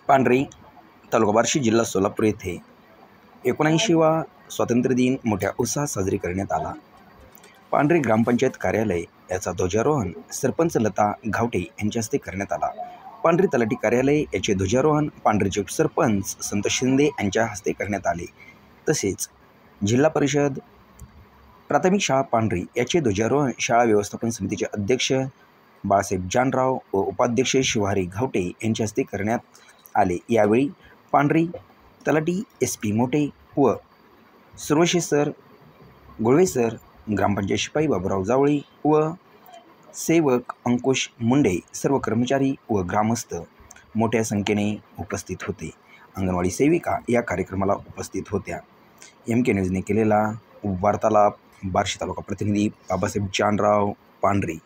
पांढरी, तालुका बार्शी, जिल्हा सोलापूर येथे 79वा स्वातंत्र्य दिन मोठ्या उत्साहात साजरी करण्यात आला. पांढरी ग्रामपंचायत कार्यालय याचा ध्वजारोहण सरपंच लता घावटे यांच्या हस्ते करण्यात आला. पांढरी तलाठी कार्यालय याचे ध्वजारोहण पांढरीचे उपसरपंच संतोष शिंदे यांच्या हस्ते करण्यात आले. तसेच जिल्हा परिषद प्राथमिक शाळा पांढरी याचे ध्वजारोहण शाळा व्यवस्थापन समितीचे अध्यक्ष बाळासाहेब जानराव व उपाध्यक्ष शिवहरी घावटे यांच्या हस्ते करण्यात आले. यावेळी पांढरी तलाठी SP मोठे व सुरवशे सर, गुळवे सर, ग्रामपंचायत शिपाई बाबूराव जावळी व सेवक अंकुश मुंडे, सर्व कर्मचारी व ग्रामस्थ मोठ्या संख्येने उपस्थित होते. अंगणवाडी सेविका या कार्यक्रमाला उपस्थित होत्या. MK न्यूजने केलेला वार्तालाप बार्शी तालुका प्रतिनिधी बाबासाहेब जानराव, पांढरी.